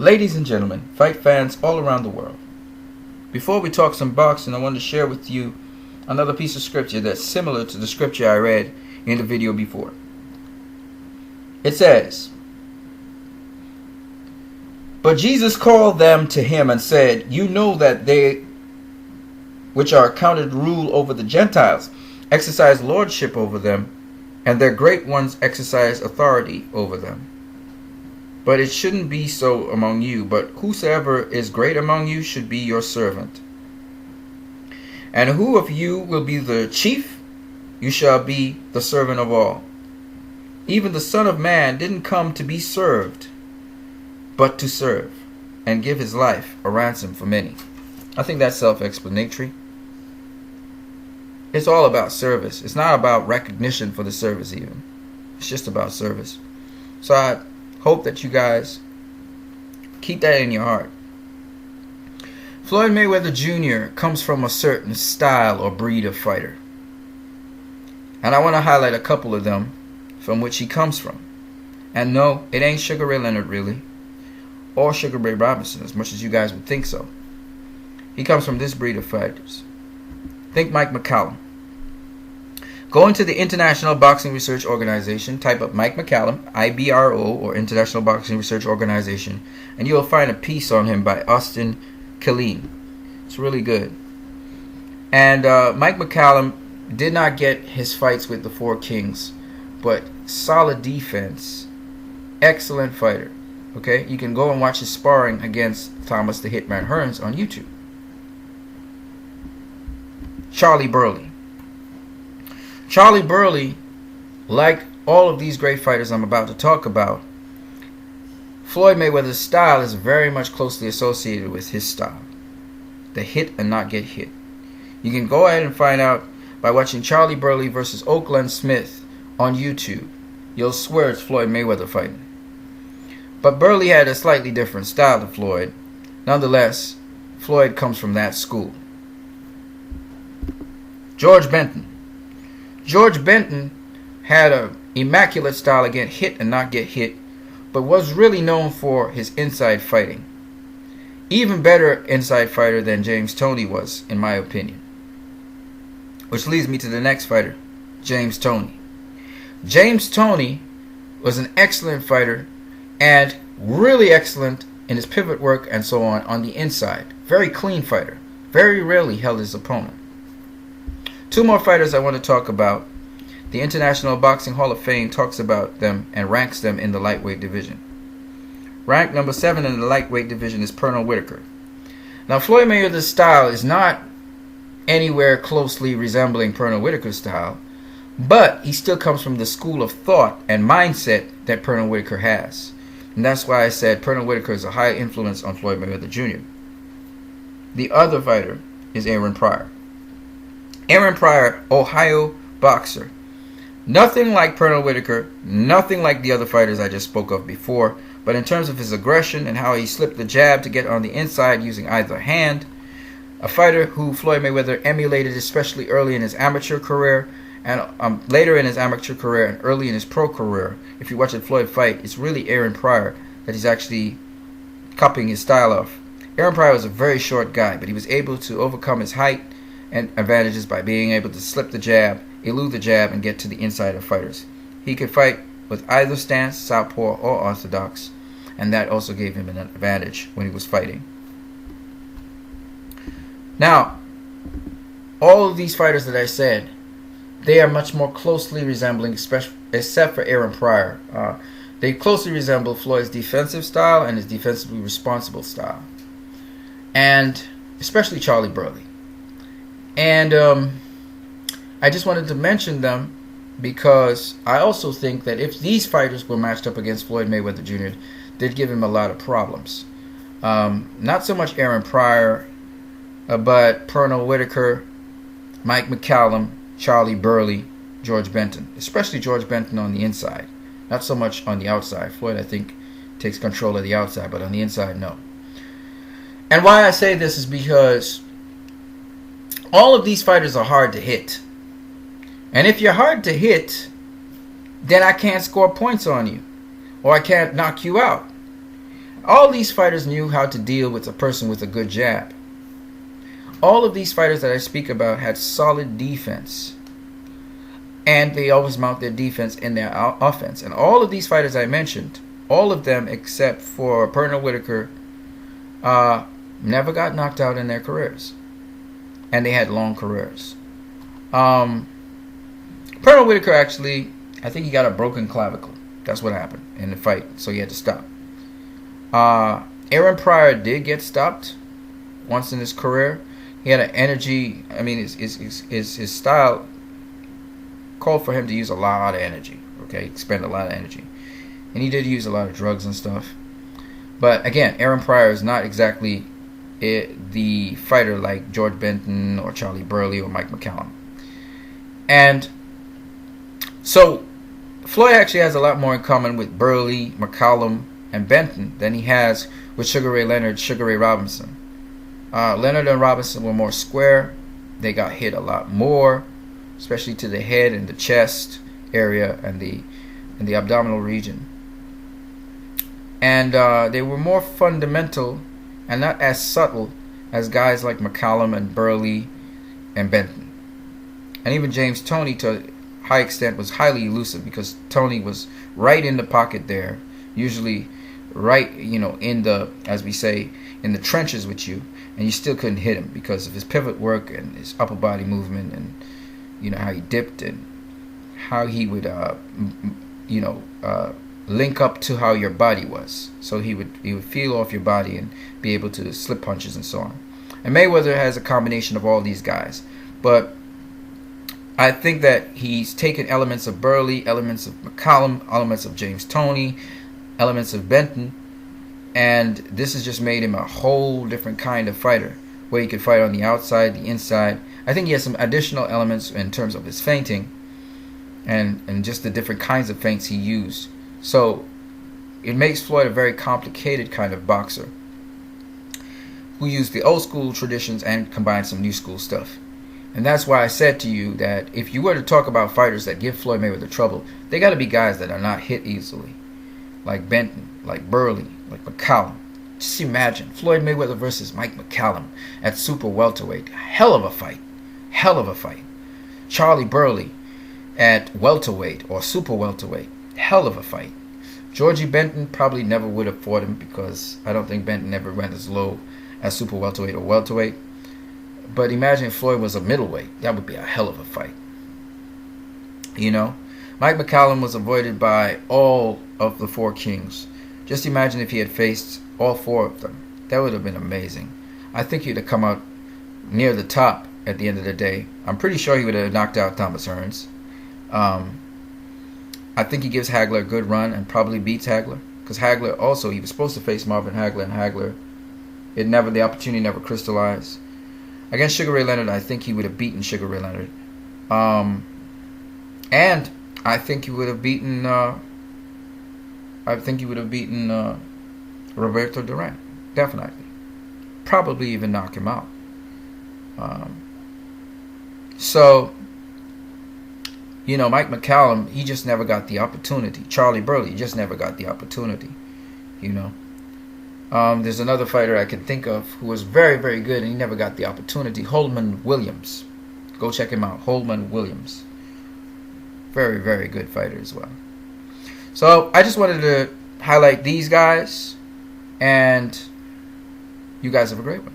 Ladies and gentlemen, fight fans all around the world. Before we talk some boxing, I want to share with you another piece of scripture that's similar to the scripture I read in the video before. It says, "But Jesus called them to him and said, You know that they which are accounted rule over the Gentiles exercise lordship over them, and their great ones exercise authority over them. But it shouldn't be so among you, but whosoever is great among you should be your servant. And who of you will be the chief? You shall be the servant of all. Even the Son of Man didn't come to be served, but to serve, and give his life a ransom for many." I think that's self-explanatory. It's all about service. It's not about recognition for the service even. It's just about service. So I hope that you guys keep that in your heart. Floyd Mayweather Jr. comes from a certain style or breed of fighter. And I want to highlight a couple of them from which he comes from. And no, it ain't Sugar Ray Leonard really, or Sugar Ray Robinson, as much as you guys would think so. He comes from this breed of fighters. Think Mike McCallum. Go into the International Boxing Research Organization, type up Mike McCallum, IBRO, or International Boxing Research Organization, and you'll find a piece on him by Austin Killeen. It's really good. And Mike McCallum did not get his fights with the Four Kings, but solid defense, excellent fighter. Okay, you can go and watch his sparring against Thomas the Hitman Hearns on YouTube. Charlie Burley. Charlie Burley, like all of these great fighters I'm about to talk about, Floyd Mayweather's style is very much closely associated with his style. The hit and not get hit. You can go ahead and find out by watching Charlie Burley versus Oakland Smith on YouTube. You'll swear it's Floyd Mayweather fighting. But Burley had a slightly different style to Floyd. Nonetheless, Floyd comes from that school. George Benton. George Benton had an immaculate style, again, hit and not get hit, but was really known for his inside fighting. Even better inside fighter than James Toney was, in my opinion. Which leads me to the next fighter, James Toney. James Toney was an excellent fighter and really excellent in his pivot work and so on the inside. Very clean fighter. Very rarely held his opponent. Two more fighters I want to talk about. The International Boxing Hall of Fame talks about them and ranks them in the lightweight division. Ranked number 7 in the lightweight division is Pernell Whitaker. Now, Floyd Mayweather's style is not anywhere closely resembling Pernell Whitaker's style, but he still comes from the school of thought and mindset that Pernell Whitaker has. And that's why I said Pernell Whitaker is a high influence on Floyd Mayweather Jr. The other fighter is Aaron Pryor. Aaron Pryor, Ohio boxer. Nothing like Pernell Whitaker, nothing like the other fighters I just spoke of before, but in terms of his aggression and how he slipped the jab to get on the inside using either hand, a fighter who Floyd Mayweather emulated especially early in his amateur career and later in his amateur career and early in his pro career. If you watch a Floyd fight, it's really Aaron Pryor that he's actually copying his style of. Aaron Pryor was a very short guy, but he was able to overcome his height and advantages by being able to slip the jab, elude the jab, and get to the inside of fighters. He could fight with either stance, southpaw or orthodox, and that also gave him an advantage when he was fighting. Now, all of these fighters that I said, they are much more closely resembling, except for Aaron Pryor. They closely resemble Floyd's defensive style and his defensively responsible style, and especially Charlie Burley. And I just wanted to mention them because I also think that if these fighters were matched up against Floyd Mayweather Jr., they'd give him a lot of problems. Not so much Aaron Pryor, but Pernell Whitaker, Mike McCallum, Charlie Burley, George Benton. Especially George Benton on the inside. Not so much on the outside. Floyd, I think, takes control of the outside, but on the inside, no. And why I say this is because all of these fighters are hard to hit. And if you're hard to hit, then I can't score points on you. Or I can't knock you out. All these fighters knew how to deal with a person with a good jab. All of these fighters that I speak about had solid defense. And they always mount their defense in their offense. And all of these fighters I mentioned, all of them except for Pernell Whitaker, never got knocked out in their careers. And they had long careers. Pernell Whitaker actually, I think he got a broken clavicle. That's what happened in the fight. So he had to stop. Aaron Pryor did get stopped once in his career. He had an energy. I mean, his style called for him to use a lot of energy. Okay, expend a lot of energy, and he did use a lot of drugs and stuff. But again, Aaron Pryor is not exactly the fighter like George Benton or Charlie Burley or Mike McCallum. And so Floyd actually has a lot more in common with Burley, McCallum, and Benton than he has with Sugar Ray Leonard, Sugar Ray Robinson. Leonard and Robinson were more square. They got hit a lot more, especially to the head and the chest area and the abdominal region. And they were more fundamental and not as subtle as guys like McCallum and Burley and Benton. And even James Toney, to a high extent, was highly elusive because Toney was right in the pocket there, usually right, in the, as we say, in the trenches with you, and you still couldn't hit him because of his pivot work and his upper body movement, and how he dipped and how he would link up to how your body was. So he would feel off your body and be able to slip punches and so on. And Mayweather has a combination of all these guys, but I think that he's taken elements of Burley, elements of McCallum, elements of James Toney, elements of Benton, and this has just made him a whole different kind of fighter, where he could fight on the outside, the inside. I think he has some additional elements in terms of his feinting and just the different kinds of feints he used. So it makes Floyd a very complicated kind of boxer who used the old school traditions and combined some new school stuff. And that's why I said to you that if you were to talk about fighters that give Floyd Mayweather trouble, they got to be guys that are not hit easily, like Benton, like Burley, like McCallum. Just imagine Floyd Mayweather versus Mike McCallum at super welterweight. Hell of a fight. Hell of a fight. Charlie Burley at welterweight or super welterweight. Hell of a fight. Georgie Benton probably never would have fought him because I don't think Benton ever went as low as super welterweight or welterweight. But imagine if Floyd was a middleweight. That would be a hell of a fight. Mike McCallum was avoided by all of the four kings. Just imagine if he had faced all four of them. That would have been amazing. I think he'd have come out near the top at the end of the day. I'm pretty sure he would have knocked out Thomas Hearns. I think he gives Hagler a good run and probably beats Hagler. Because Hagler also, he was supposed to face Marvin Hagler, and Hagler, the opportunity never crystallized. Against Sugar Ray Leonard, I think he would have beaten Sugar Ray Leonard. And I think he would have beaten Roberto Duran. Definitely. Probably even knock him out. Mike McCallum, he just never got the opportunity. Charlie Burley just never got the opportunity. There's another fighter I can think of who was very, very good and he never got the opportunity. Holman Williams. Go check him out. Holman Williams. Very, very good fighter as well. So I just wanted to highlight these guys, and you guys have a great one.